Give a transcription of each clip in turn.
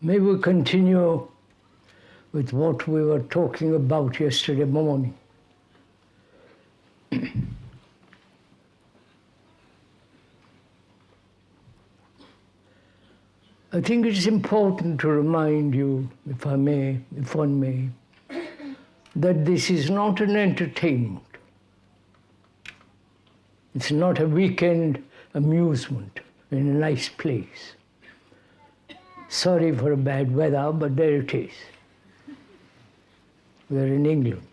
May we continue with what we were talking about yesterday morning. I think it is important to remind you, if one may, that this is not an entertainment. It's not a weekend amusement in a nice place. Sorry for bad weather, but there it is. We're in England.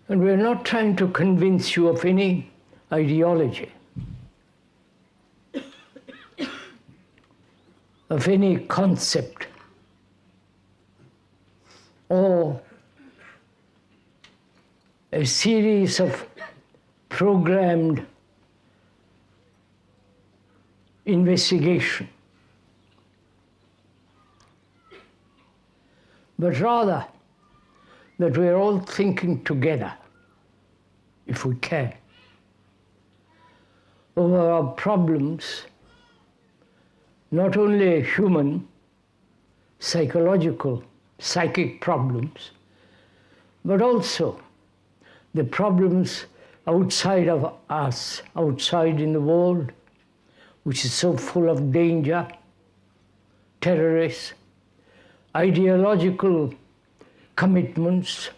And we're not trying to convince you of any ideology, of any concept, or a series of programmed investigation, but rather that we're all thinking together, if we can, over our problems, not only human, psychological, psychic problems, but also the problems outside of us, outside in the world, which is so full of danger, terrorists, ideological commitments,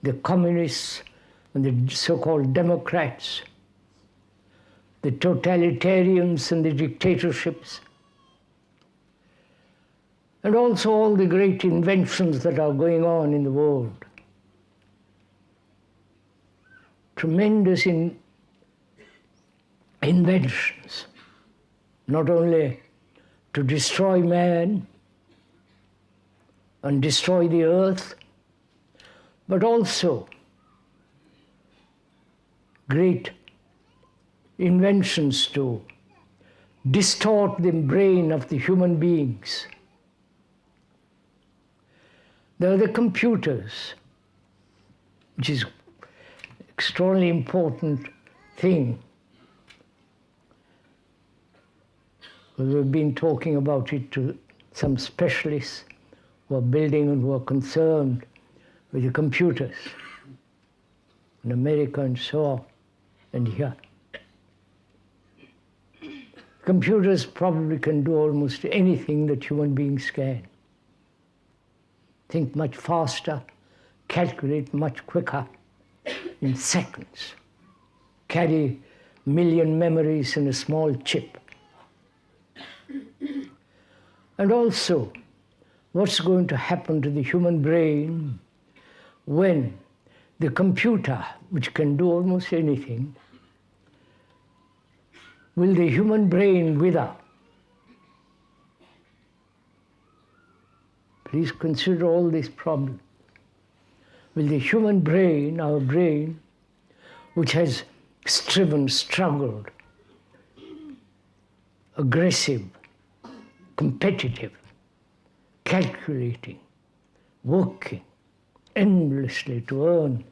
the communists and the so-called Democrats, the totalitarians and the dictatorships, and also all the great inventions that are going on in the world. Tremendous inventions, not only to destroy man and destroy the earth, but also great inventions to distort the brain of the human beings. There are the computers, which is extraordinarily important thing. We've been talking about it to some specialists who are building and who are concerned with the computers in America and so on, and here. Computers probably can do almost anything that human beings can. Think much faster, calculate much quicker, in seconds, carry million memories in a small chip. And also, what's going to happen to the human brain when the computer, which can do almost anything, will the human brain wither? Please consider all these problems. Will the human brain, our brain, which has striven, struggled, aggressive, competitive, calculating, working endlessly to earn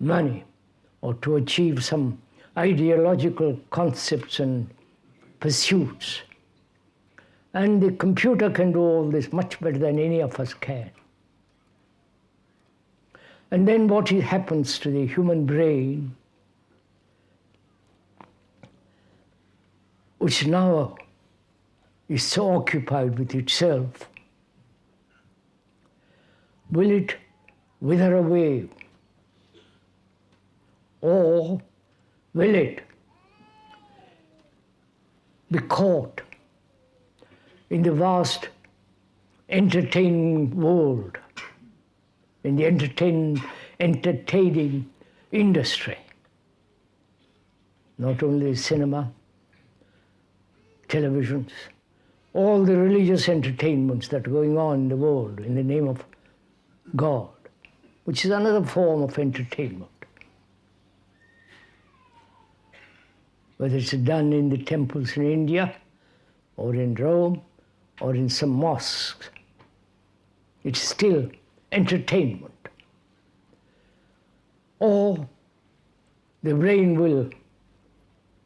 money or to achieve some ideological concepts and pursuits. And the computer can do all this much better than any of us can. And then what happens to the human brain, which now is so occupied with itself, will it wither away? Or will it be caught in the vast entertaining world, in the entertaining industry? Not only cinema, televisions, all the religious entertainments that are going on in the world in the name of God, which is another form of entertainment. Whether it's done in the temples in India, or in Rome, or in some mosques, it's still entertainment. Or the brain will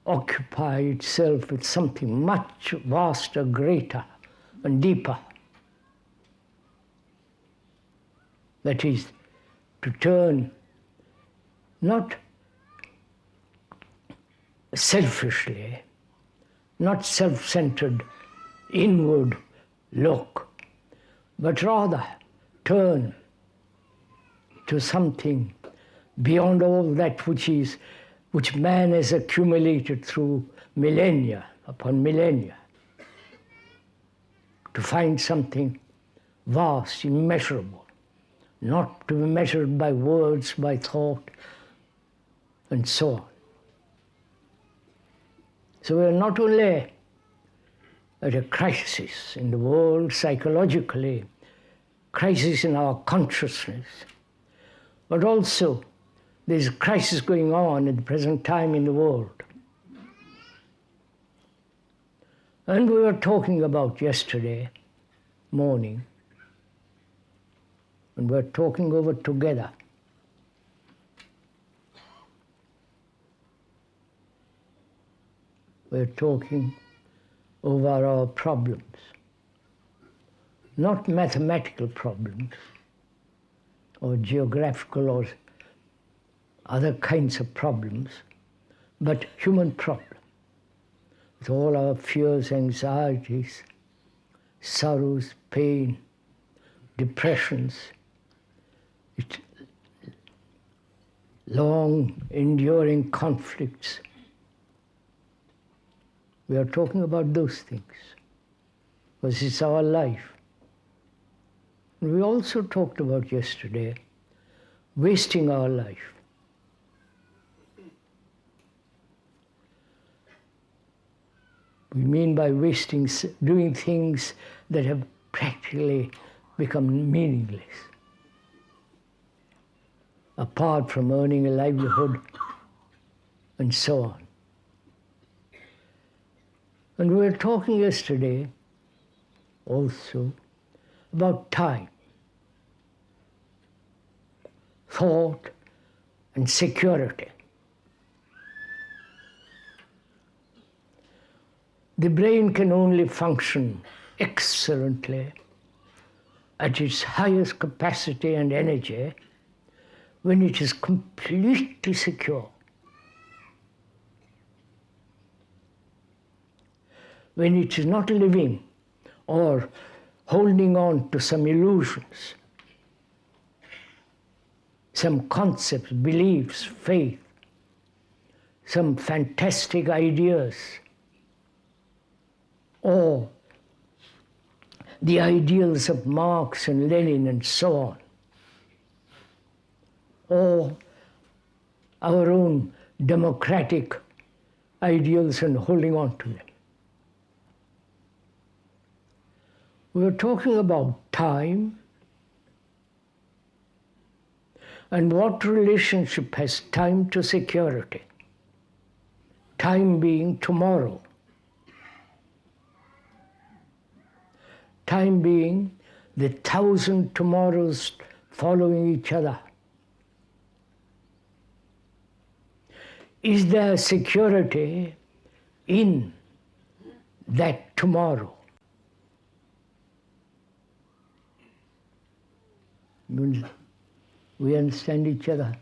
occupy itself with something much vaster, greater, and deeper. That is, to turn not selfishly, not self-centered, inward look, but rather turn to something beyond all that which man has accumulated through millennia upon millennia, to find something vast, immeasurable, not to be measured by words, by thought, and so on. So we are not only at a crisis in the world psychologically, crisis in our consciousness, but also there's a crisis going on at the present time in the world. And we were talking about yesterday morning, and we're talking over together. We're talking over our problems, not mathematical problems or geographical or other kinds of problems, but human problems, with all our fears, anxieties, sorrows, pain, depressions, long enduring conflicts. We are talking about those things, because it's our life. And we also talked about yesterday wasting our life. We mean by wasting, doing things that have practically become meaningless, apart from earning a livelihood and so on. And we were talking yesterday also about time, thought, and security. The brain can only function excellently at its highest capacity and energy when it is completely secure. When it is not living or holding on to some illusions, some concepts, beliefs, faith, some fantastic ideas, or the ideals of Marx and Lenin and so on, or our own democratic ideals and holding on to them. We were talking about time and what relationship has time to security. Time being tomorrow. Time being the 1,000 tomorrows following each other. Is there security in that tomorrow? We understand each other.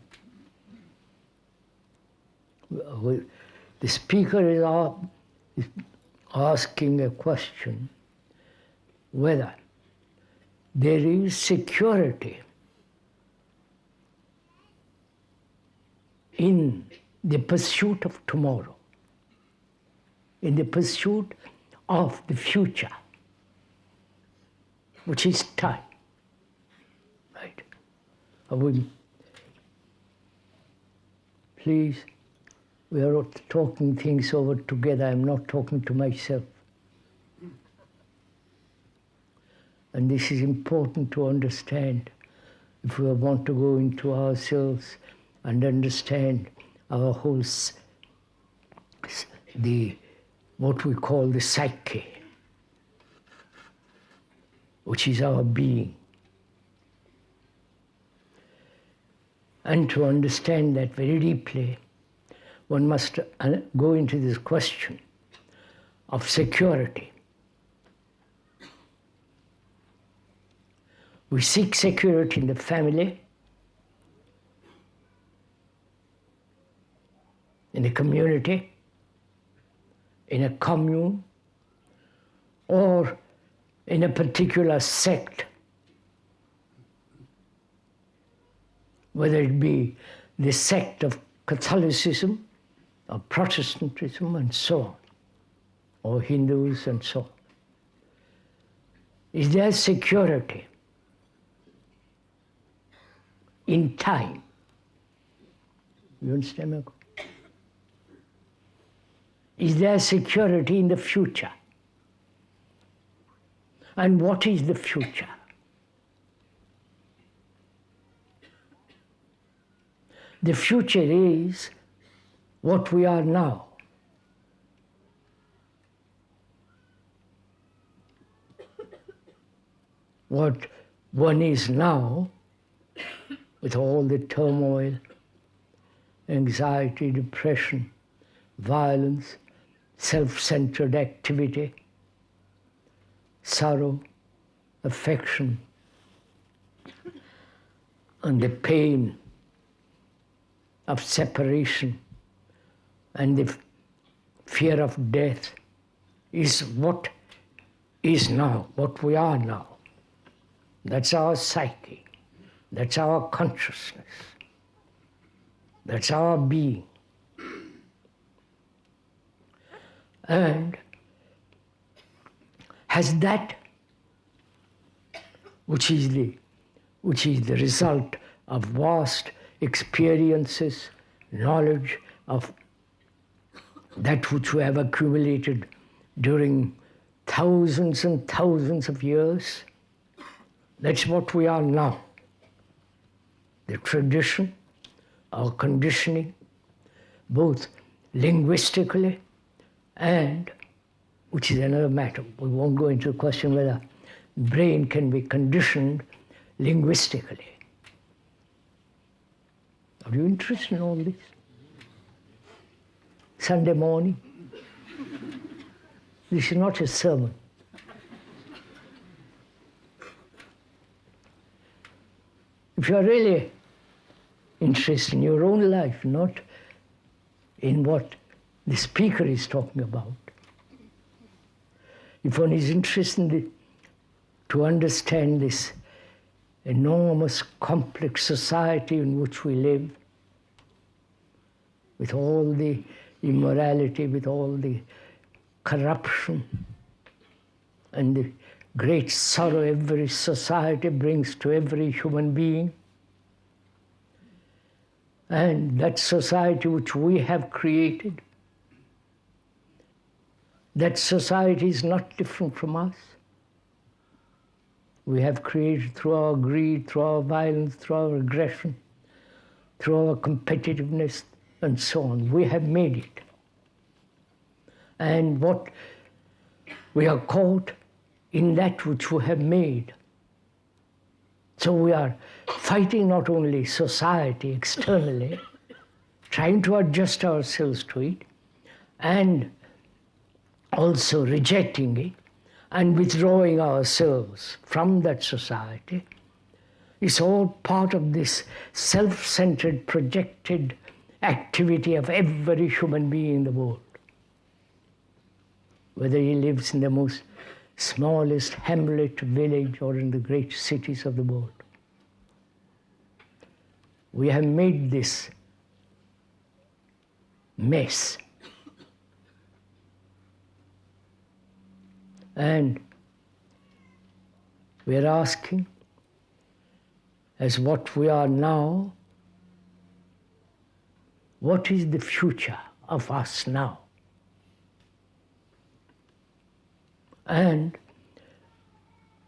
The speaker is asking a question whether there is security in the pursuit of tomorrow, in the pursuit of the future, which is time. Right? Please, we are talking things over together. I'm not talking to myself. And this is important to understand if we want to go into ourselves and understand our whole, what we call the psyche, which is our being. And to understand that very deeply, one must go into this question of security. We seek security in the family, in the community, in a commune, or in a particular sect, whether it be the sect of Catholicism, or Protestantism, and so on, or Hindus and so on. Is there security in time? You understand me? Is there security in the future? And what is the future? The future is what we are now. What one is now, with all the turmoil, anxiety, depression, violence, self-centered activity, sorrow, affection, and the pain of separation and the fear of death is what is now, what we are now. That's our psyche. That's our consciousness. That's our being. And has that, which is the result of vast experiences, knowledge of that which we have accumulated during thousands and thousands of years, that's what we are now. The tradition, our conditioning, both linguistically and, which is another matter, we won't go into the question whether brain can be conditioned linguistically. Are you interested in all this? Sunday morning? This is not a sermon. If you are really interested in your own life, not in what the speaker is talking about, if one is interested to understand this enormous, complex society in which we live, with all the immorality, with all the corruption, and the great sorrow every society brings to every human being, and that society which we have created, that society is not different from us. We have created through our greed, through our violence, through our aggression, through our competitiveness, and so on. We have made it. And what we are caught in that which we have made. So we are fighting not only society externally, trying to adjust ourselves to it, and also rejecting it and withdrawing ourselves from that society. It's all part of this self-centered, projected activity of every human being in the world. Whether he lives in the most smallest hamlet, village, or in the great cities of the world. We have made this mess. And we are asking, as what we are now, what is the future of us now? And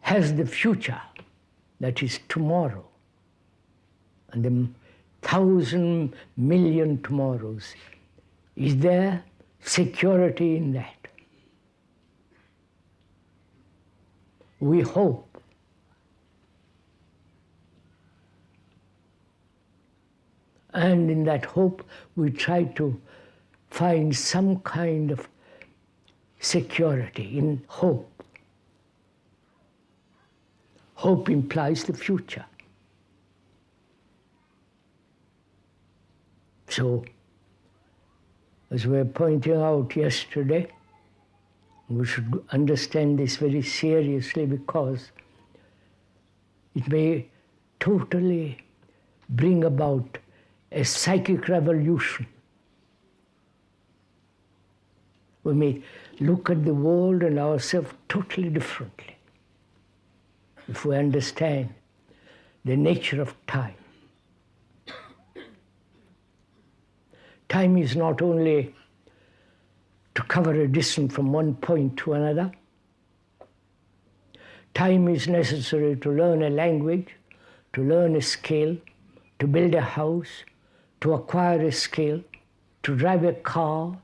has the future, that is tomorrow, and the 1,000 million tomorrows, is there security in that? We hope. And in that hope, we try to find some kind of security in hope. Hope implies the future. So, as we were pointing out yesterday, we should understand this very seriously because it may totally bring about a psychic revolution. We may look at the world and ourselves totally differently if we understand the nature of time. Time is not only to cover a distance from one point to another. Time is necessary to learn a language, to learn a skill, to build a house, to acquire a skill, to drive a car,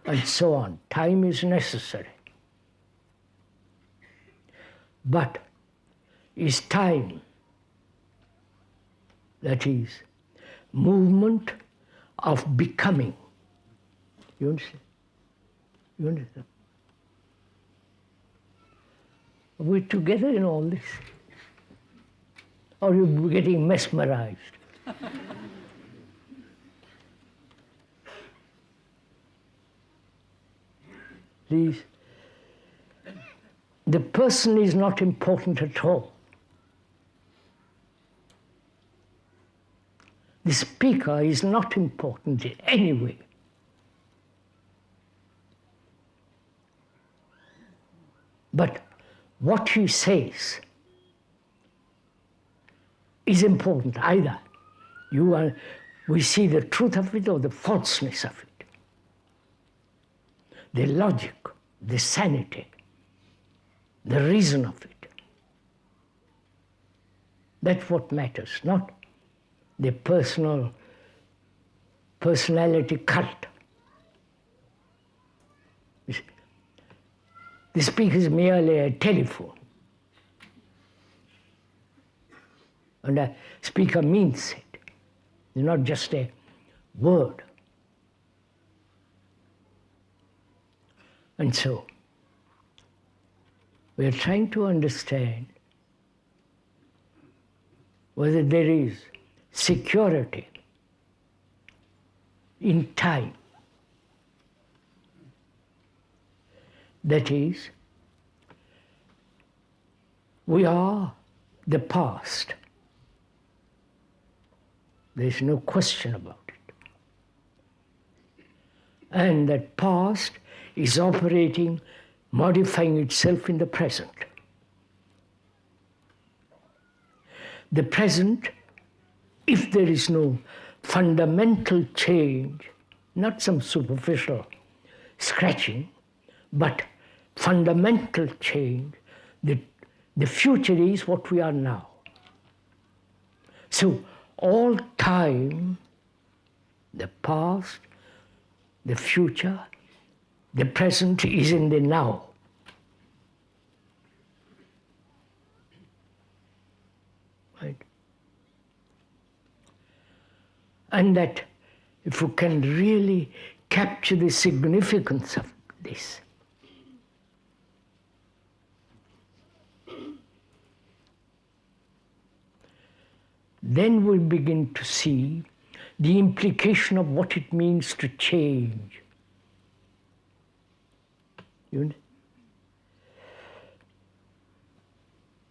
and so on. Time is necessary. But is time, that is, movement of becoming. You understand? You understand? Are we together in all this? Or are you getting mesmerized? Please. The person is not important at all. The speaker is not important in any way. But what he says is important. Either we see the truth of it or the falseness of it. The logic, the sanity, the reason of it. That's what matters, not the personality cult. The speaker is merely a telephone. And a speaker means it. It's not just a word. And so, we are trying to understand whether there is security in time. That is, we are the past. There is no question about it. And that past is operating, modifying itself in the present. The present, if there is no fundamental change, not some superficial scratching, but fundamental change, the future is what we are now. So all time, the past, the future, the present is in the now. Right? And that if we can really capture the significance of this, then we begin to see the implication of what it means to change. I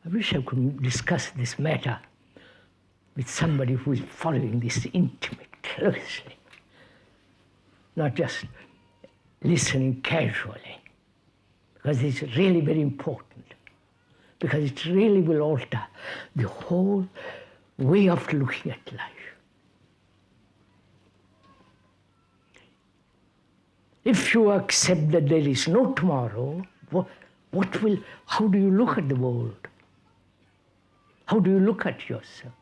wish I could discuss this matter with somebody who is following this intimate, closely, not just listening casually, because it's really very important, because it really will alter the whole way of looking at life. If you accept that there is no tomorrow, how do you look at the world? How do you look at yourself?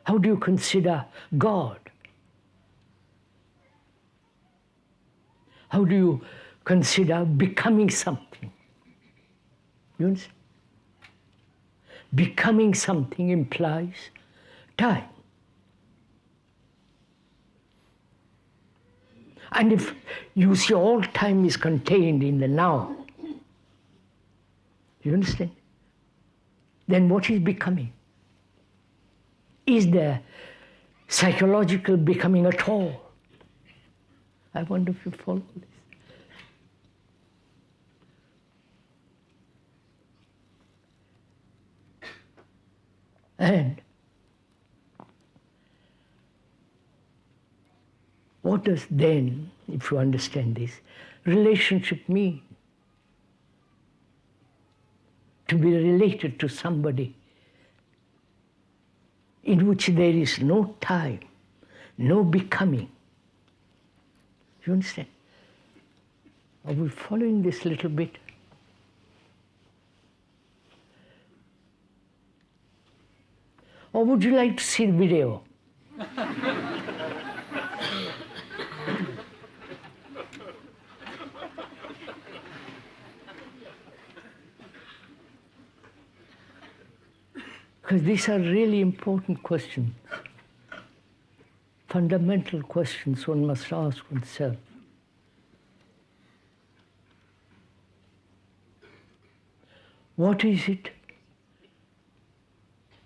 How do you consider God? How do you consider becoming something? You understand? Becoming something implies time. And if you see all time is contained in the now, you understand? Then what is becoming? Is there psychological becoming at all? I wonder if you follow this. And what does then, if you understand this, relationship mean? To be related to somebody in which there is no time, no becoming. You understand? Are we following this little bit? Or would you like to see the video? Because these are really important questions, fundamental questions one must ask oneself. What is it?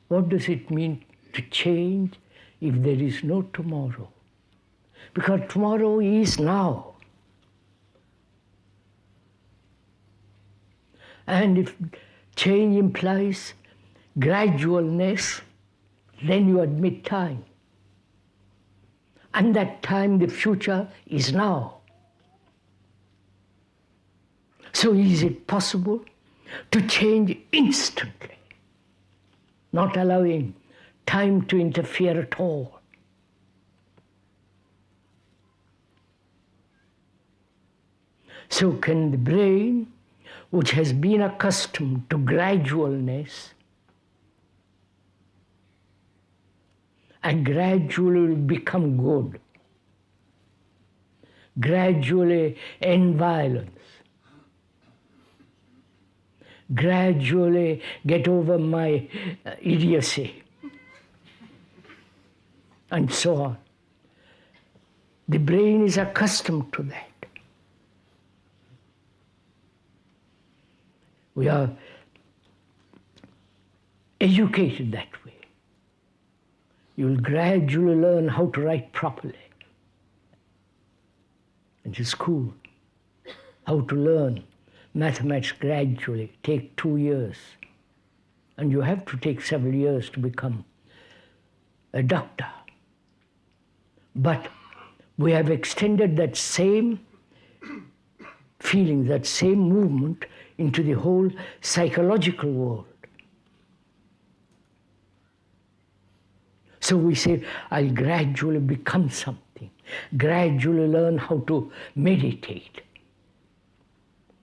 What does it mean to change if there is no tomorrow? Because tomorrow is now. And if change implies gradualness, then you admit time. And that time, the future, is now. So is it possible to change instantly, not allowing time to interfere at all? So can the brain, which has been accustomed to gradualness, and gradually become good, gradually end violence, gradually get over my idiocy, and so on. The brain is accustomed to that. We are educated that way. You will gradually learn how to write properly. Into school, how to learn mathematics gradually, take 2 years. And you have to take several years to become a doctor. But we have extended that same feeling, that same movement into the whole psychological world. So we say, I'll gradually become something, gradually learn how to meditate.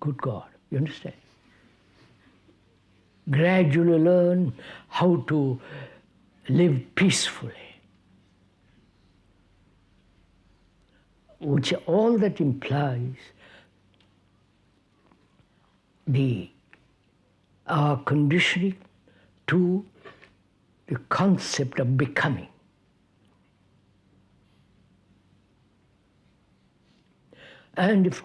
Good God, you understand? Gradually learn how to live peacefully. Which all that implies our conditioning to the concept of becoming. And if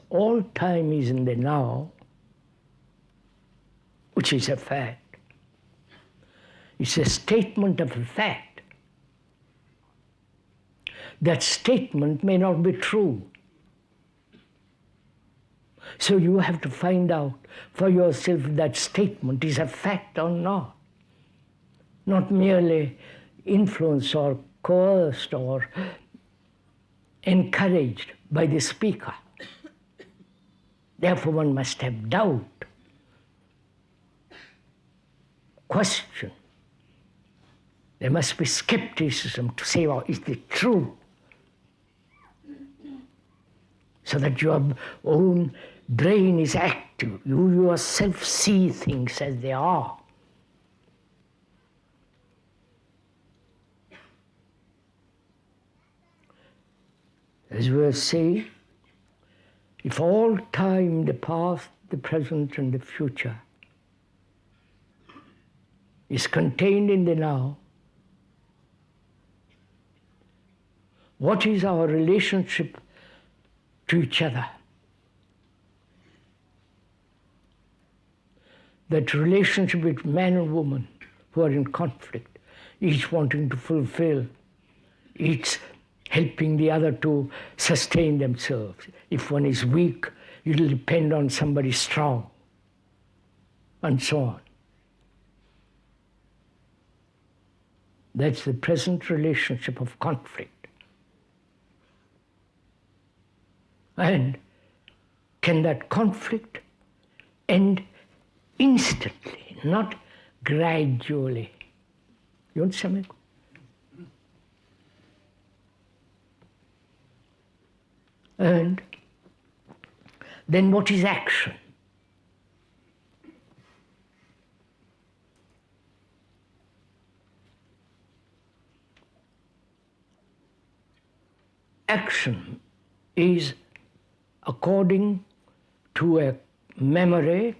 all time is in the now, which is a fact, it's a statement of a fact. That statement may not be true. So you have to find out for yourself if that statement is a fact or not. Not merely influenced or coerced or encouraged by the speaker. Therefore, one must have doubt, question. There must be skepticism to say, well, is it true? So that your own brain is active. You yourself see things as they are. As we were saying, if all time, the past, the present, and the future, is contained in the now, What is our relationship to each other? That relationship with man and woman who are in conflict, each wanting to fulfill, each helping the other to sustain themselves. If one is weak, it will depend on somebody strong, and so on. That's the present relationship of conflict. And can that conflict end instantly, not gradually? You understand me? And then what is action? Action is according to a memory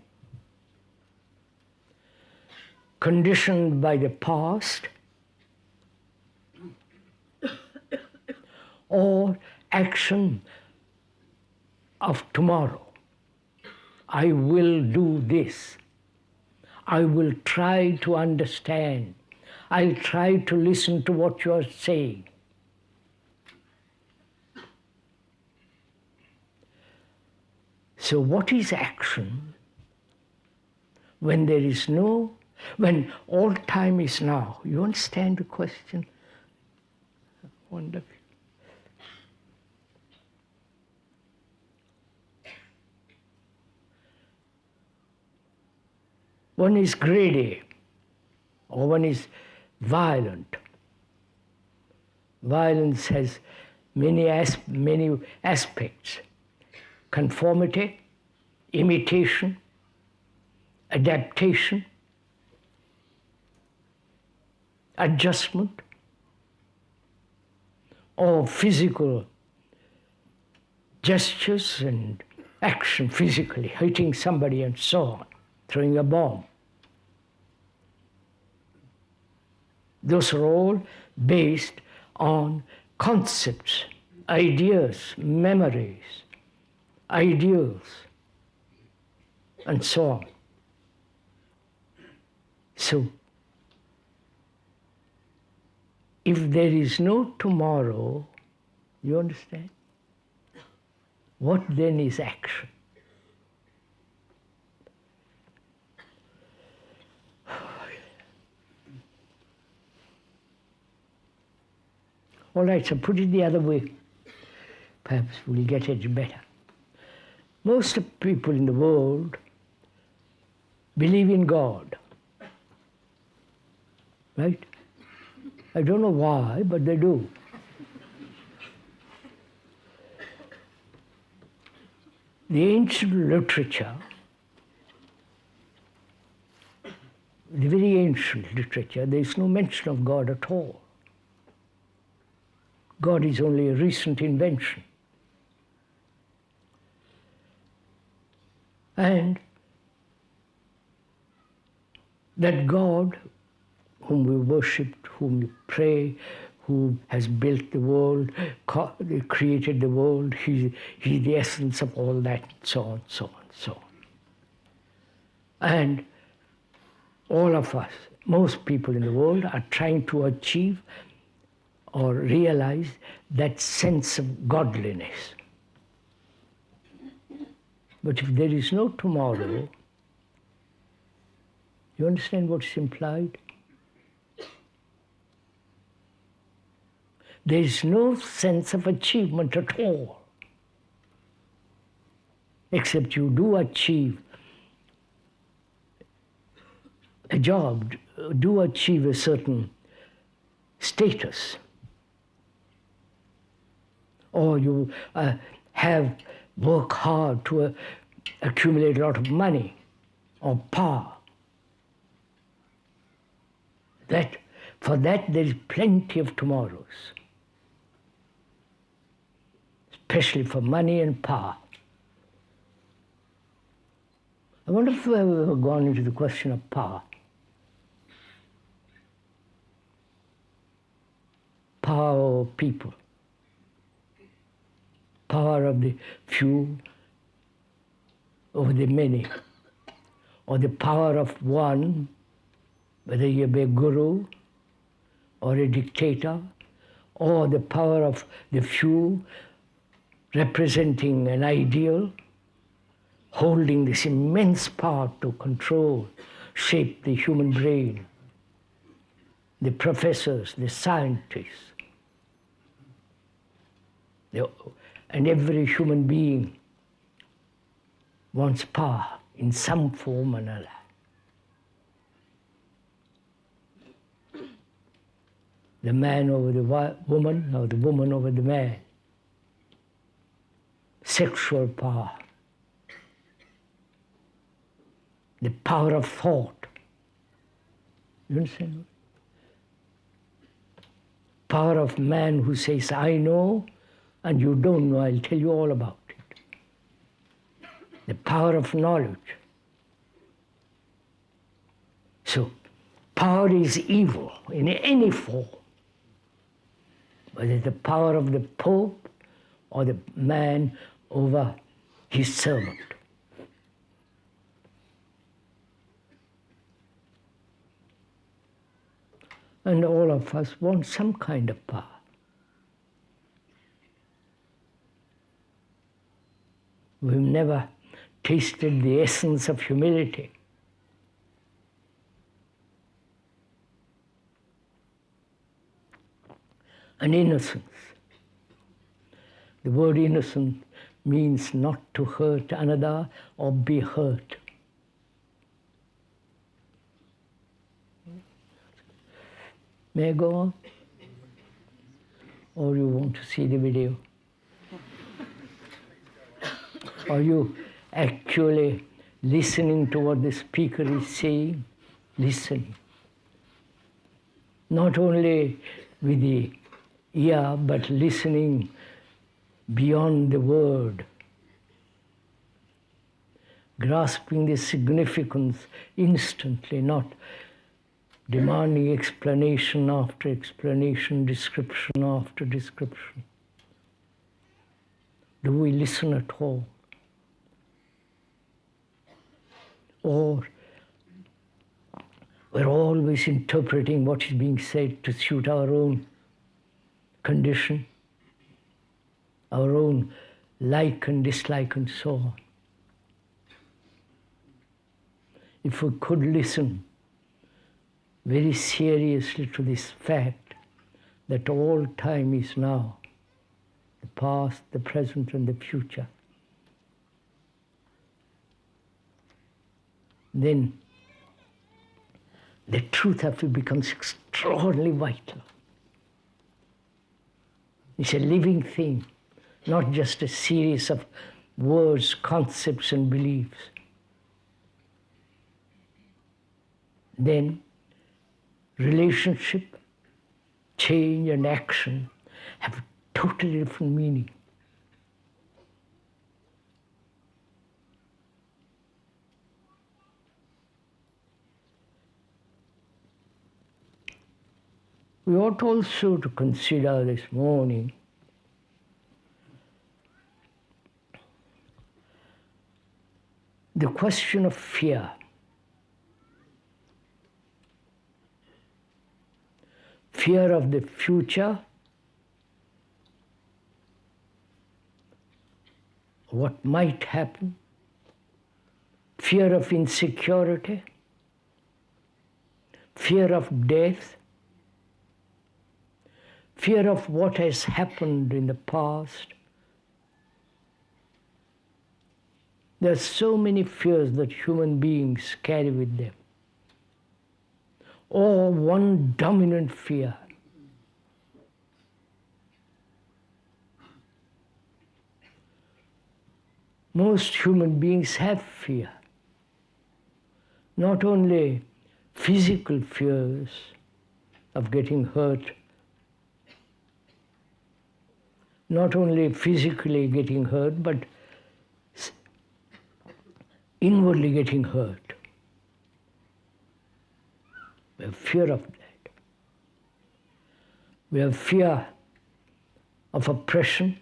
conditioned by the past, or action of tomorrow. I will do this. I will try to understand. I'll try to listen to what you are saying. So what is action when there is no, when all time is now? You understand the question? Wonderful. One is greedy, or one is violent. Violence has many aspects. Conformity, imitation, adaptation, adjustment, or physical gestures and action physically, hitting somebody and so on, throwing a bomb. Those are all based on concepts, ideas, memories, ideals, and so on. So, if there is no tomorrow, you understand? What then is action? All right, so put it the other way. Perhaps we'll get it better. Most of the people in the world believe in God, right? I don't know why, but they do. The ancient literature, the very ancient literature, there is no mention of God at all. God is only a recent invention. And that God whom we worship, whom we pray, who has built the world, created the world, he's the essence of all that, so on, so on, so on. And all of us, most people in the world, are trying to achieve or realize that sense of godliness. But if there is no tomorrow, you understand what's implied? There is no sense of achievement at all, except you do achieve a job, do achieve a certain status, or you work hard to accumulate a lot of money or power. For that there is plenty of tomorrows, especially for money and power. I wonder if we have ever gone into the question of power. Power over people. power of the few over the many, or the power of one, whether you be a guru or a dictator, or the power of the few representing an ideal, holding this immense power to control, shape the human brain, the professors, the scientists, and every human being wants power in some form or another. The man over the woman, or the woman over the man. Sexual power. The power of thought. You understand? Power of man who says, I know, and you don't know, I'll tell you all about it. The power of knowledge. So, power is evil in any form. Whether the power of the Pope or the man over his servant. And all of us want some kind of power. We've never tasted the essence of humility. And innocence. The word innocent means not to hurt another or be hurt. May I go on? Or you want to see the video? Are you actually listening to what the speaker is saying? Listening. Not only with the ear, but listening beyond the word. Grasping the significance instantly, not demanding explanation after explanation, description after description. Do we listen at all? Or we're always interpreting what is being said to suit our own condition, our own like and dislike and so on. If we could listen very seriously to this fact that all time is now, the past, the present, and the future, then the truth of it becomes extraordinarily vital. It's a living thing, not just a series of words, concepts, and beliefs. Then relationship, change, and action have totally different meaning. We ought also to consider this morning the question of fear. Fear of the future, what might happen, fear of insecurity, fear of death, fear of what has happened in the past. There are so many fears that human beings carry with them. Or one dominant fear. Most human beings have fear. Not only physical fears of getting hurt, not only physically getting hurt, but inwardly getting hurt. We have fear of that. We have fear of oppression,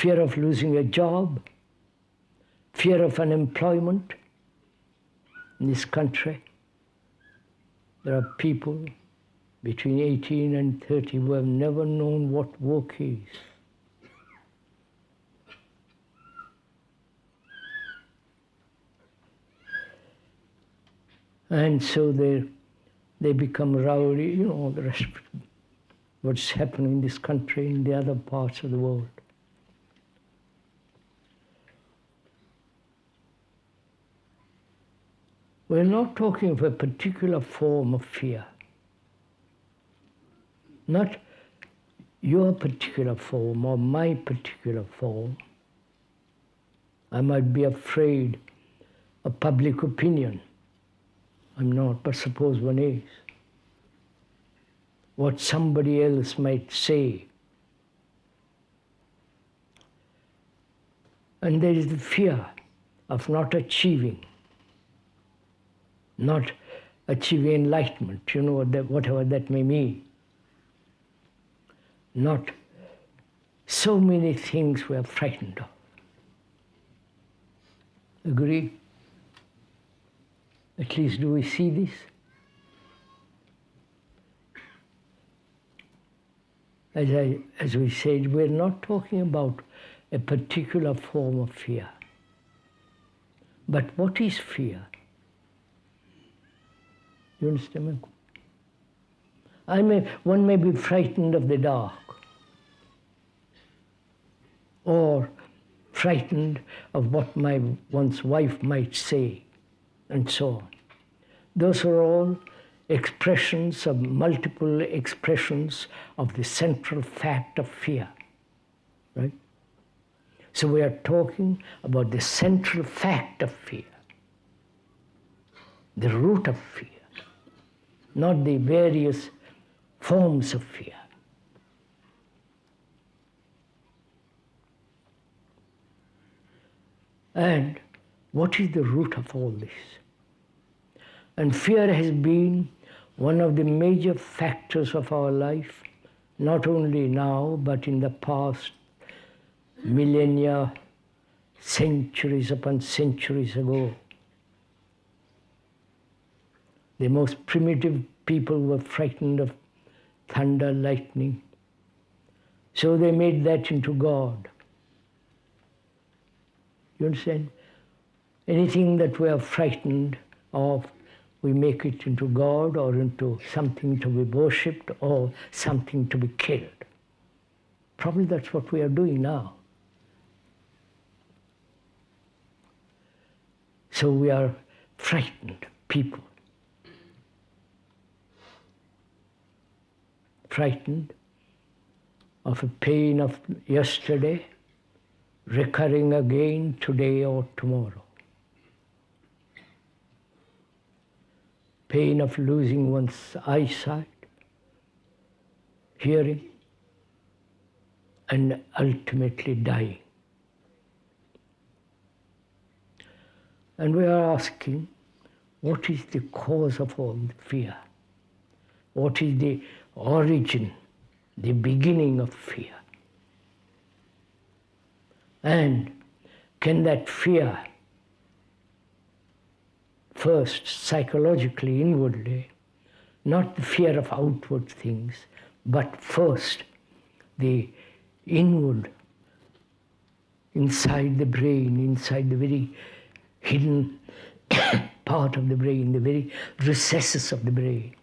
fear of losing a job, fear of unemployment in this country. There are people between 18 and 30 who have never known what work is. And so they become rowdy, the rest of what's happening in this country, in the other parts of the world. We're not talking of a particular form of fear. Not your particular form or my particular form. I might be afraid of public opinion. I'm not, but suppose one is. What somebody else might say. And there is the fear of not achieving enlightenment, whatever that may mean. Not so many things we are frightened of. Agree? At least do we see this? As we said, we're not talking about a particular form of fear. But what is fear? You understand? One may be frightened of the dark, or frightened of what one's wife might say, and so on. Those are all multiple expressions of the central fact of fear, right? So we are talking about the central fact of fear, the root of fear, not the various forms of fear. And what is the root of all this? And fear has been one of the major factors of our life, not only now, but in the past millennia, centuries upon centuries ago. The most primitive people were frightened of thunder, lightning. So they made that into God. You understand? Anything that we are frightened of, we make it into God or into something to be worshipped or something to be killed. Probably that's what we are doing now. So we are frightened people. Frightened of a pain of yesterday recurring again today or tomorrow. Pain of losing one's eyesight, hearing, and ultimately dying. And we are asking, what is the cause of all the fear? What is the origin, the beginning of fear? And can that fear, first psychologically, inwardly, not the fear of outward things, but first the inward, inside the brain, inside the very hidden part of the brain, the very recesses of the brain.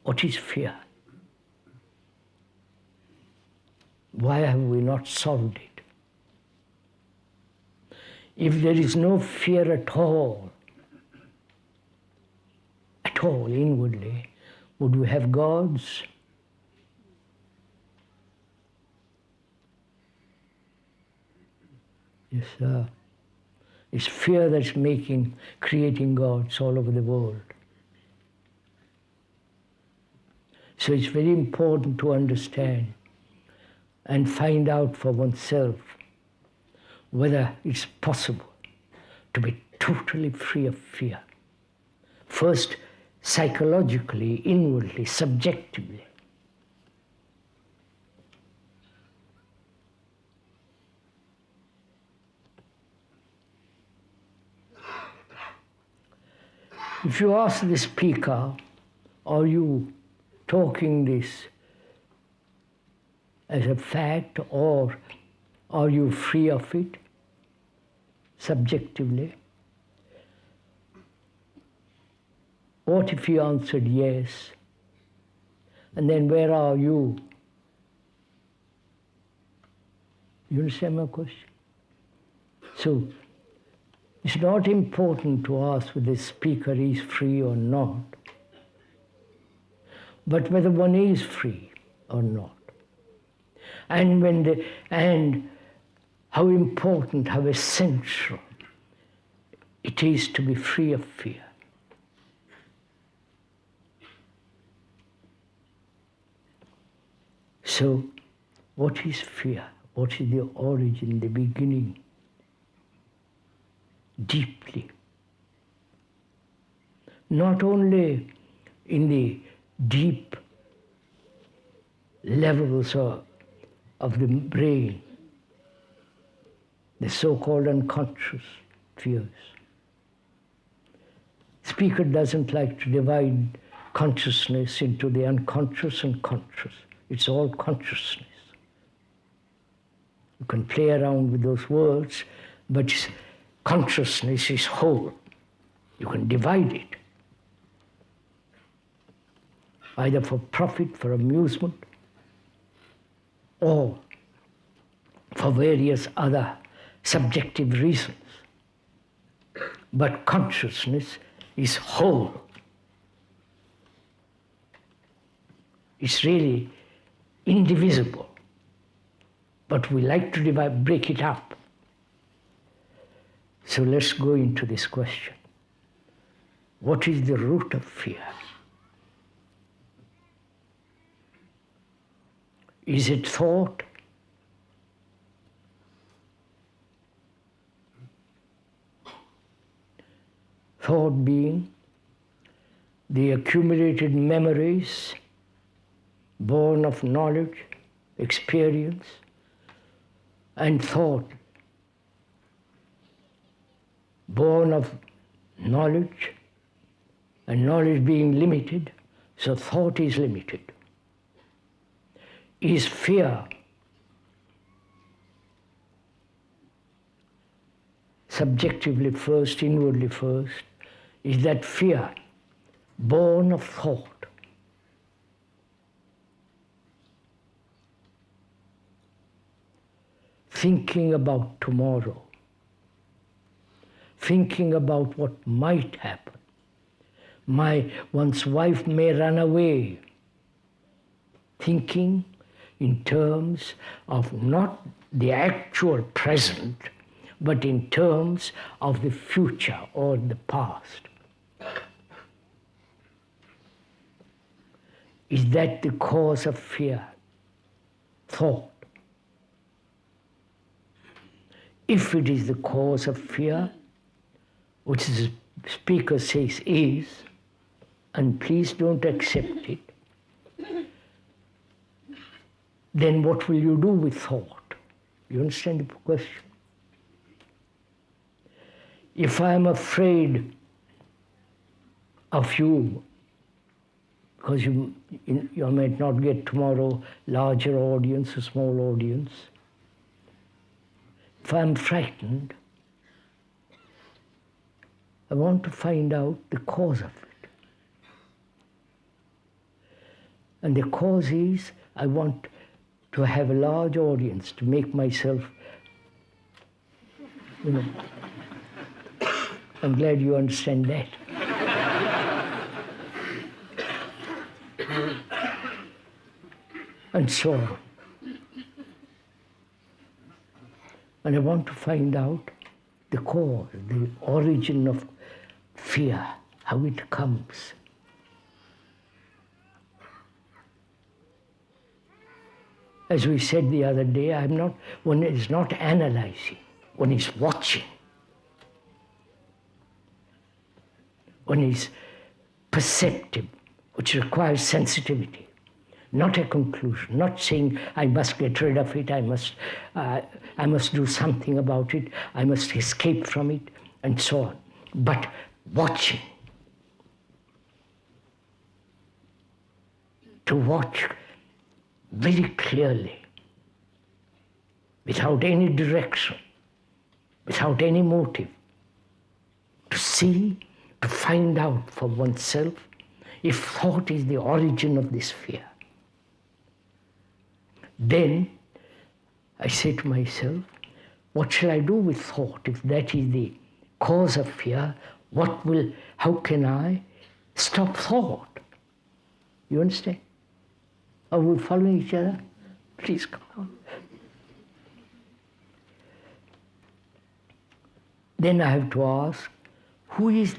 What is fear? Why have we not solved it? If there is no fear at all inwardly, would we have gods? It's fear that's creating gods all over the world. So it's very important to understand and find out for oneself whether it's possible to be totally free of fear. First, psychologically, inwardly, subjectively. If you ask the speaker, are you talking this as a fact or are you free of it subjectively? What if he answered yes? And then where are you? You understand my question? So, it's not important to ask whether the speaker is free or not, but whether one is free or not. And how important, how essential it is to be free of fear. So, what is fear? What is the origin, the beginning? Deeply. Not only in the deep levels of the brain, the so-called unconscious fears. Speaker doesn't like to divide consciousness into the unconscious and conscious. It's all consciousness. You can play around with those words, but consciousness is whole. You can divide it, either for profit, for amusement, or for various other subjective reasons. But consciousness is whole. It's really indivisible. But we like to break it up. So let's go into this question. What is the root of fear? Is it thought? Thought being the accumulated memories born of knowledge, experience, and thought born of knowledge, and knowledge being limited, so thought is limited. Is fear subjectively first, inwardly first? Is that fear born of thought? Thinking about tomorrow, thinking about what might happen. One's wife may run away. Thinking in terms of not the actual present, but in terms of the future or the past. Is that the cause of fear? Thought. If it is the cause of fear, which the speaker says is, and please don't accept it, then what will you do with thought? You understand the question? If I am afraid of you, because you might not get tomorrow larger audience, a small audience, if I'm frightened, I want to find out the cause of it. And the cause is I want to have a large audience, to make myself, I'm glad you understand that. And so on. And I want to find out the cause, the origin of fear, how it comes. As we said the other day, one is not analyzing, one is watching. One is perceptive, which requires sensitivity, not a conclusion, not saying I must get rid of it, I must do something about it, I must escape from it, and so on. But watching, to watch very clearly, without any direction, without any motive, to see, to find out for oneself if thought is the origin of this fear. Then I say to myself, what shall I do with thought? If that is the cause of fear, how can I stop thought? You understand? Are we following each other? Please come on. Then I have to ask, who is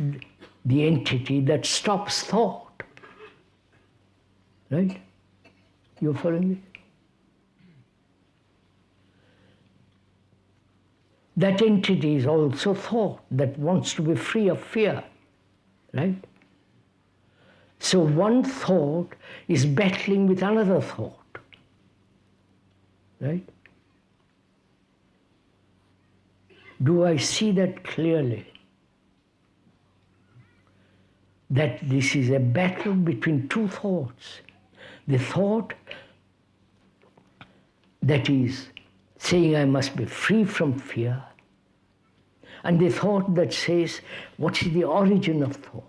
the entity that stops thought? Right? You're following me? That entity is also thought that wants to be free of fear. Right? So one thought is battling with another thought. Right? Do I see that clearly? That this is a battle between two thoughts. The thought that is saying I must be free from fear, and the thought that says, what is the origin of thought?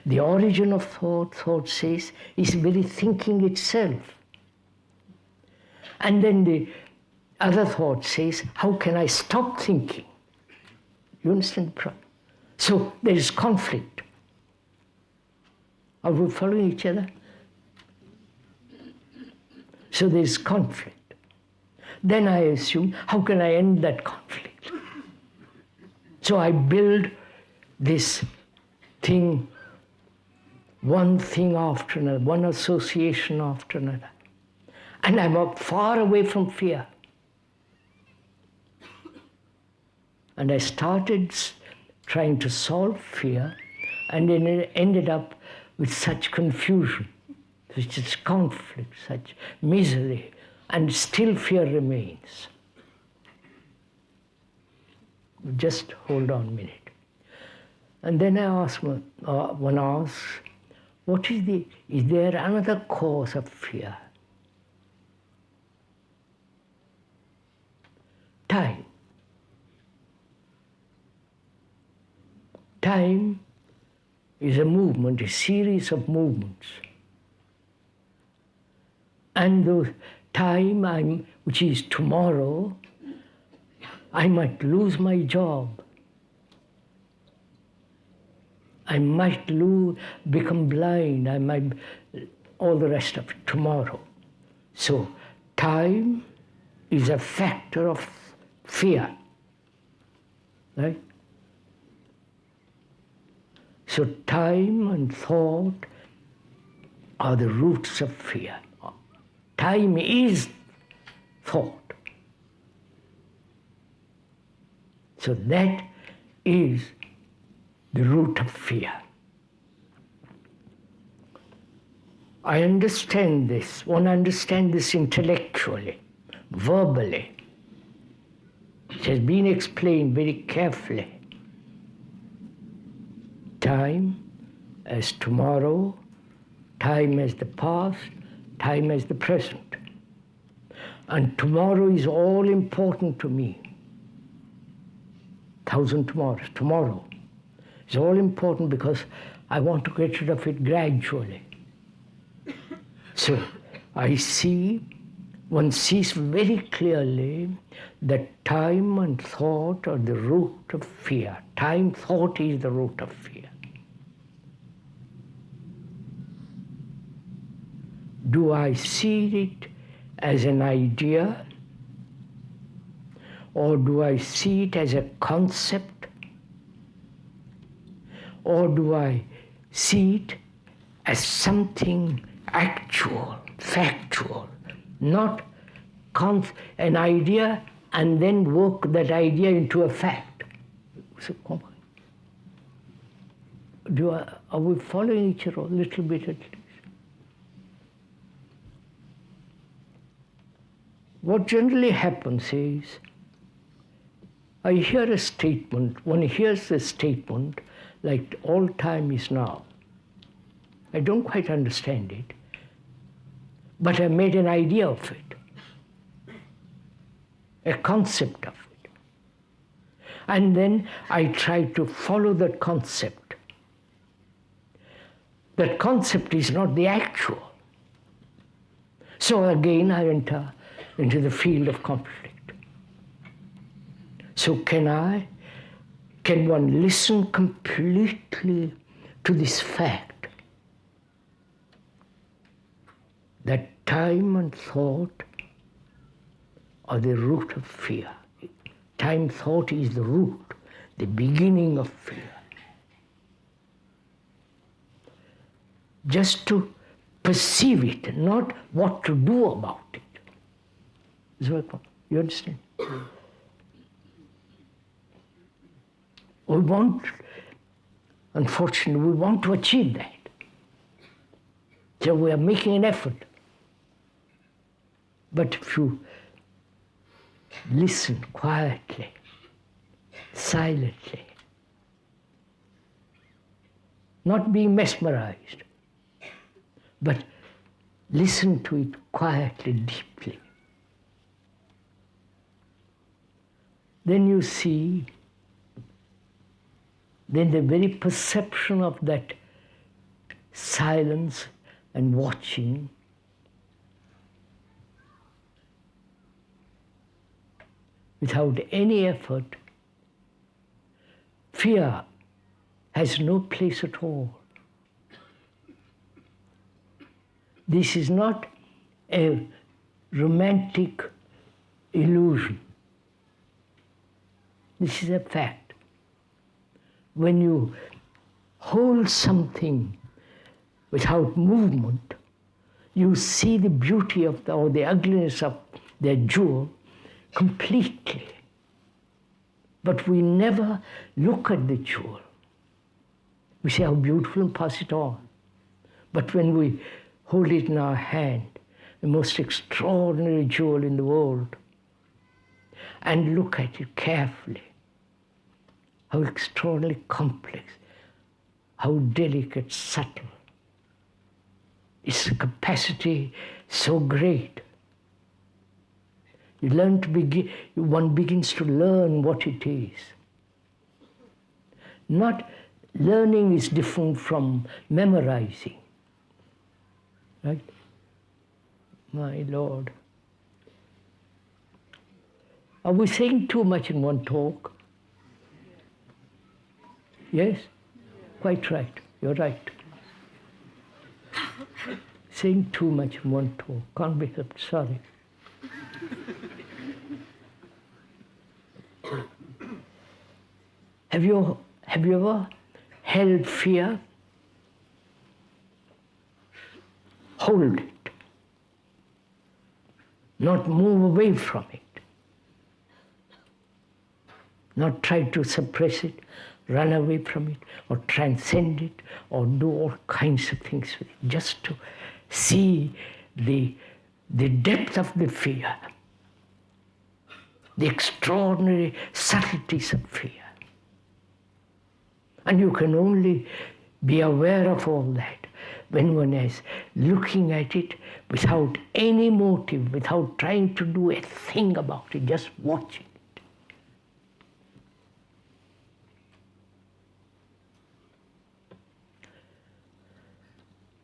The origin of thought says, is very thinking itself. And then the other thought says, how can I stop thinking? You understand the problem? So there is conflict. Are we following each other? So there is conflict. Then I assume, how can I end that conflict? So I build this thing, one thing after another, one association after another. And I'm up far away from fear. And I started trying to solve fear, and then it ended up with such confusion, such conflict, such misery, and still fear remains. Just hold on a minute. And then I ask, one asks, is there another cause of fear? Time. Time is a movement, a series of movements. And the time which is tomorrow, I might lose my job. I might become blind. I might, all the rest of it, tomorrow. So time is a factor of fear, right? So time and thought are the roots of fear. Time is thought. So that is the root of fear. I understand this. One understands this intellectually, verbally. It has been explained very carefully. Time as tomorrow, time as the past, time as the present. And tomorrow is all important to me. 1,000 tomorrows. Tomorrow is all important because I want to get rid of it gradually. So one sees very clearly that time and thought are the root of fear. Time, thought is the root of fear. Do I see it as an idea, or do I see it as a concept, or do I see it as something actual, factual, not an idea and then work that idea into a fact? So, are we following each other a little bit at least? What generally happens is, I hear a statement, one hears a statement like all time is now. I don't quite understand it, but I made an idea of it, a concept of it. And then I tried to follow that concept. That concept is not the actual. So again, I enter into the field of conflict. So can one listen completely to this fact that time and thought are the root of fear? Time thought is the root, the beginning of fear. Just to perceive it, not what to do about it. Is what you understand? We want, unfortunately, we want to achieve that. So we are making an effort. But if you listen quietly, silently, not being mesmerized, but listen to it quietly, deeply, then you see, then the very perception of that silence and watching without any effort, fear has no place at all. This is not a romantic illusion. This is a fact. When you hold something without movement, you see the beauty of or the ugliness of the jewel completely. But we never look at the jewel. We say how beautiful and pass it on. But when we hold it in our hand, the most extraordinary jewel in the world, and look at it carefully, how extraordinarily complex, how delicate, subtle. Its capacity so great. One begins to learn what it is. Not learning is different from memorizing. Right? My Lord. Are we saying too much in one talk? Yes? Quite right. You're right. Saying too much in one talk. Can't be helped. Sorry. Have you ever held fear? Hold it. Not move away from it. Not try to suppress it, run away from it, or transcend it, or do all kinds of things with it. Just to see the depth of the fear, the extraordinary subtleties of fear. And you can only be aware of all that when one is looking at it without any motive, without trying to do a thing about it, just watching it.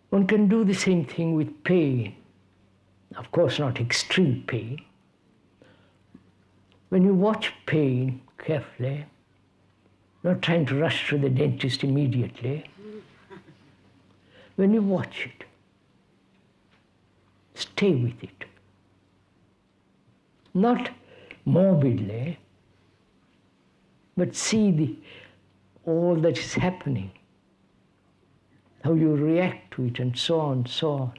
One can do the same thing with pain. Of course, not extreme pain. When you watch pain carefully, not trying to rush to the dentist immediately, when you watch it, stay with it. Not morbidly, but see all that is happening, how you react to it, and so on, so on.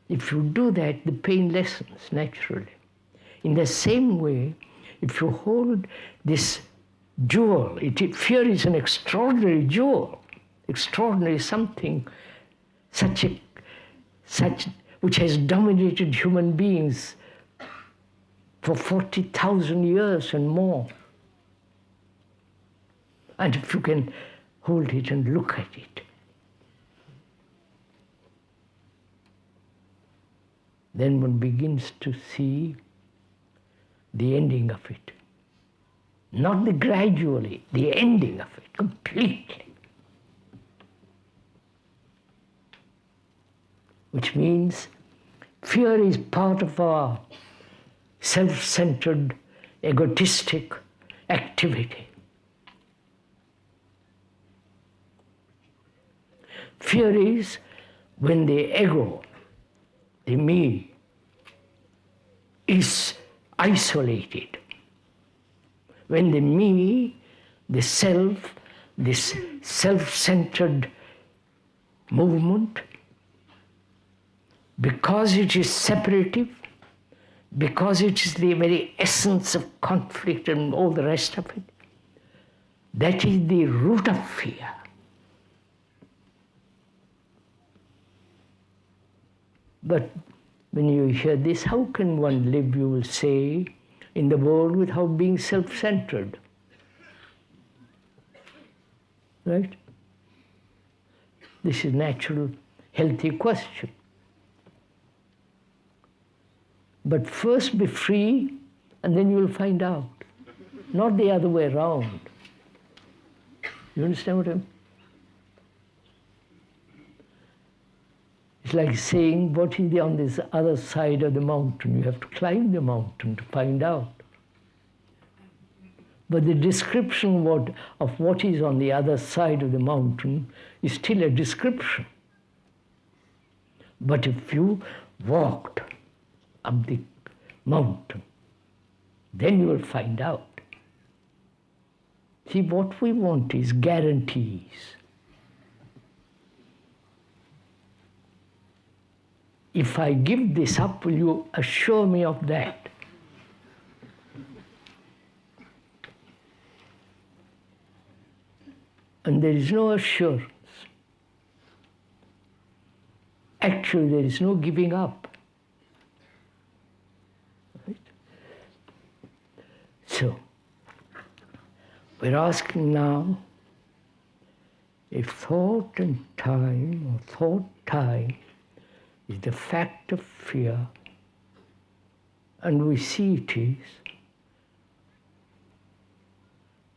If you do that, the pain lessens naturally. In the same way, if you hold this jewel, fear is an extraordinary jewel, extraordinary something, which has dominated human beings for 40,000 years and more. And if you can hold it and look at it, then one begins to see the ending of it. Not the gradually, the ending of it, completely. Which means fear is part of our self-centered, egotistic activity. Fear is when the ego, the me, is isolated. When the me, the self, this self-centered movement, because it is separative, because it is the very essence of conflict and all the rest of it, that is the root of fear. But when you hear this, how can one live, you will say, in the world without being self-centered? Right? This is a natural, healthy question. But first be free, and then you'll find out. Not the other way around. You understand what I mean? It's like saying, what is on this other side of the mountain? You have to climb the mountain to find out. But the description of what is on the other side of the mountain is still a description. But if you walked up the mountain, then you will find out. See, what we want is guarantees. If I give this up, will you assure me of that? And there is no assurance. Actually, there is no giving up. Right? So, we're asking now if thought and time, or thought time, is the fact of fear, and we see it is,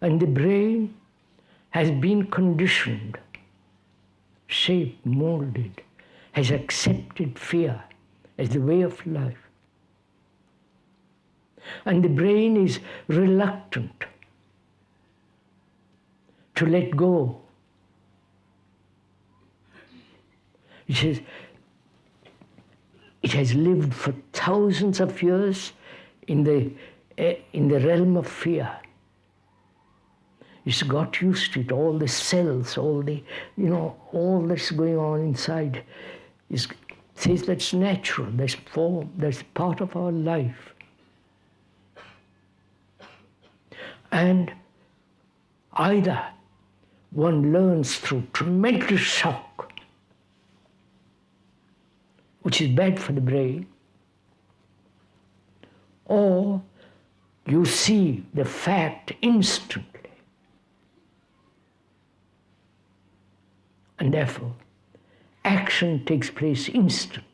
and the brain has been conditioned, shaped, molded, has accepted fear as the way of life. And the brain is reluctant to let go. It says, it has lived for thousands of years in the realm of fear. It's got used to it, all the cells, all the, all that's going on inside. It says that's natural, that's form, that's part of our life. And either one learns through tremendous shock, which is bad for the brain, or you see the fact instantly. And therefore, action takes place instantly.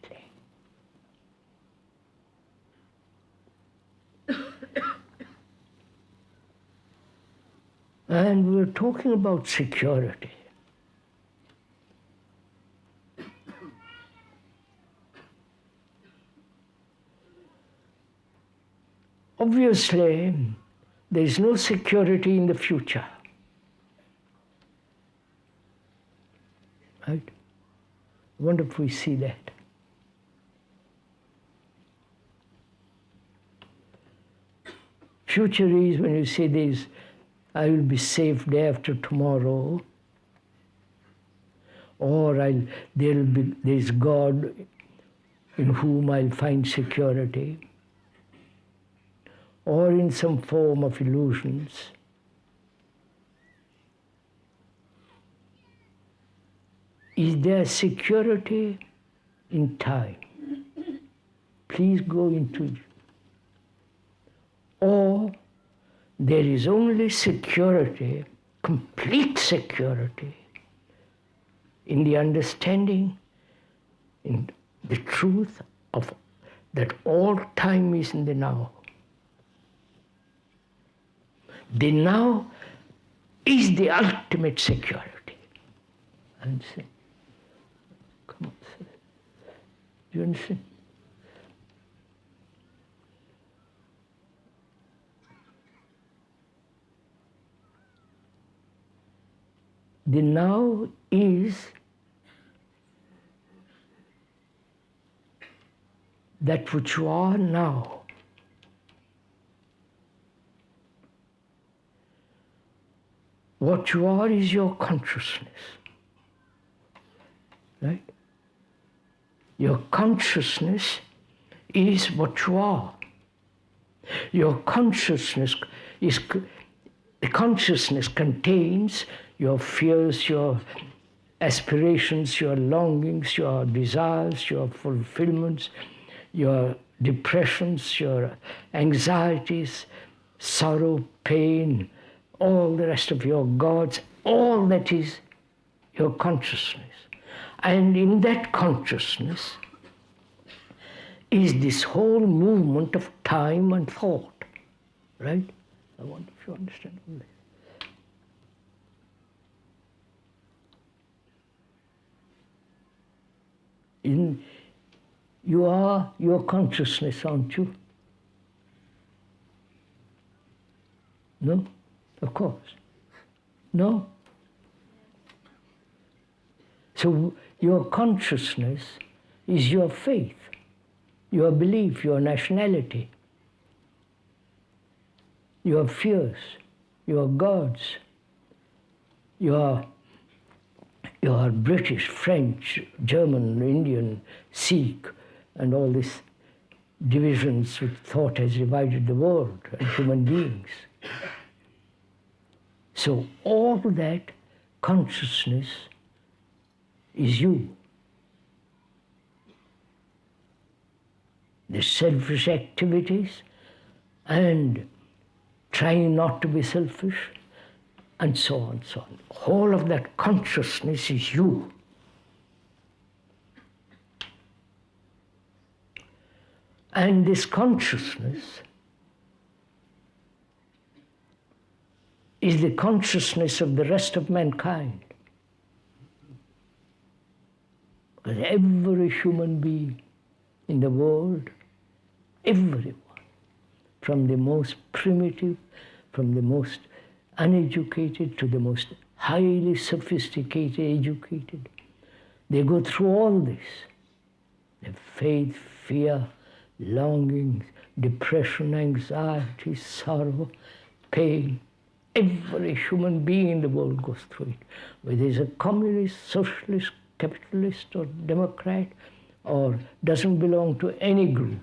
And we're talking about security. Obviously, there is no security in the future. Right? I wonder if we see that. Future is when you say this, I will be safe day after tomorrow, or there is God in whom I'll find security, or in some form of illusions. Is there security in time? Please go into it. Or there is only security, complete security, in the understanding, in the truth of that all time is in the now. The now is the ultimate security. Understand? Come on, sir. Do you understand? The now is that which you are now. What you are is your consciousness, right? Your consciousness is what you are. Your consciousness is, the consciousness contains your fears, your aspirations, your longings, your desires, your fulfillments, your depressions, your anxieties, sorrow, pain, all the rest of your gods, all that is your consciousness. And in that consciousness is this whole movement of time and thought, right? I wonder if you understand all this. You are your consciousness, aren't you? No? Of course. No? So your consciousness is your faith, your belief, your nationality, your fears, your gods, your British, French, German, Indian, Sikh, and all these divisions which thought has divided the world and human beings. So all that consciousness is you. The selfish activities and trying not to be selfish, and so on, so on. All of that consciousness is you. And this consciousness is the consciousness of the rest of mankind. Because every human being in the world, everyone, from the most primitive, from the most uneducated to the most highly sophisticated, educated, they go through all this. The faith, fear, longings, depression, anxiety, sorrow, pain. Every human being in the world goes through it. Whether he's a communist, socialist, capitalist, or Democrat, or doesn't belong to any group,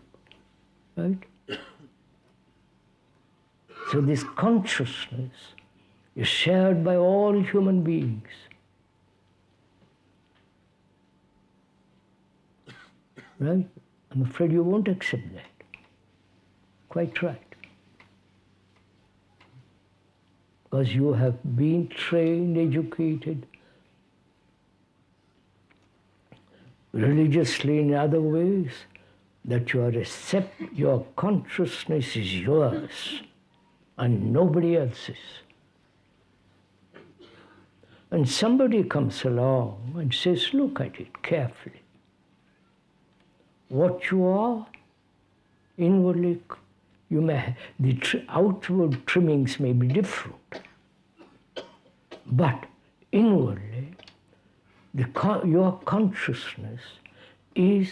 right? So this consciousness is shared by all human beings. Right? I'm afraid you won't accept that. Quite right. Because you have been trained, educated, religiously in other ways, that your consciousness is yours and nobody else's. And somebody comes along and says, look at it carefully. What you are, inwardly, you may, the outward trimmings may be different, but inwardly, your consciousness is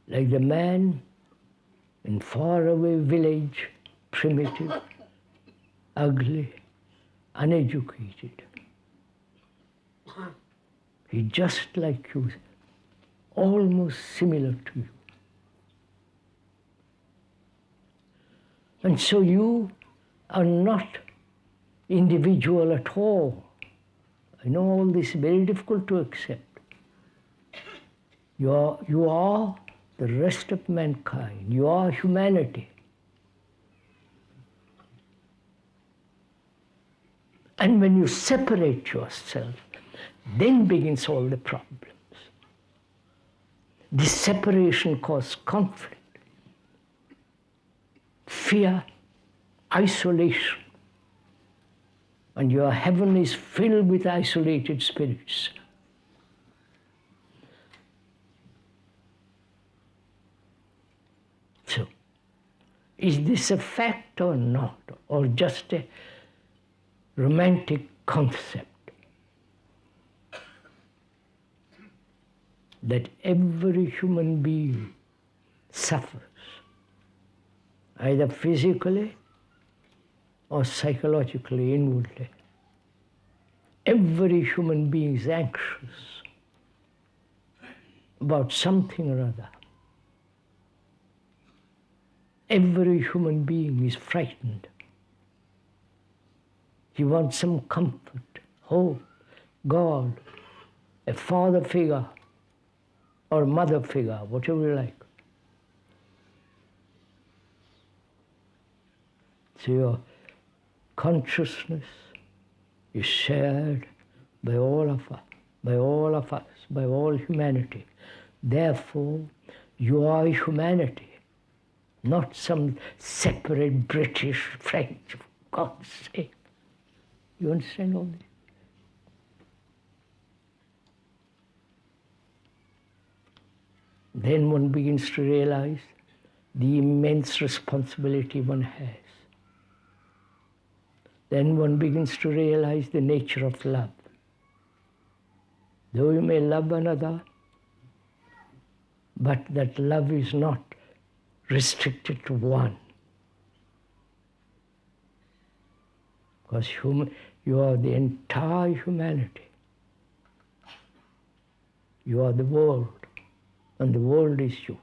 like the man in faraway village, primitive, ugly, uneducated. He's just like you, almost similar to you. And so you are not individual at all. I know all this is very difficult to accept. You are the rest of mankind. You are humanity. And when you separate yourself, then begins all the problems. This separation causes conflict. fear isolation. And your heaven is filled with isolated spirits. So, is this a fact or not, or just a romantic concept? That every human being suffers, either physically or psychologically, inwardly. Every human being is anxious about something or other. Every human being is frightened. He wants some comfort, hope, God, a father figure or mother figure, whatever you like. So your consciousness is shared by all of us, by all humanity. Therefore, you are humanity, not some separate British, French, for God's sake. You understand all this? Then one begins to realize the immense responsibility one has. Then one begins to realize the nature of love. Though you may love another, but that love is not restricted to one. Because you are the entire humanity. You are the world, and the world is you.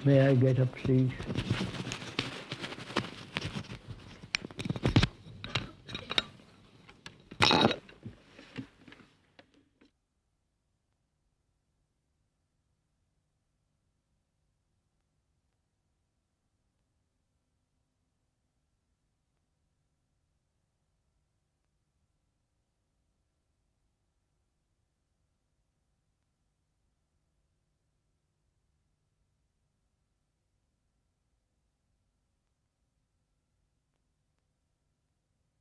May I get up, please?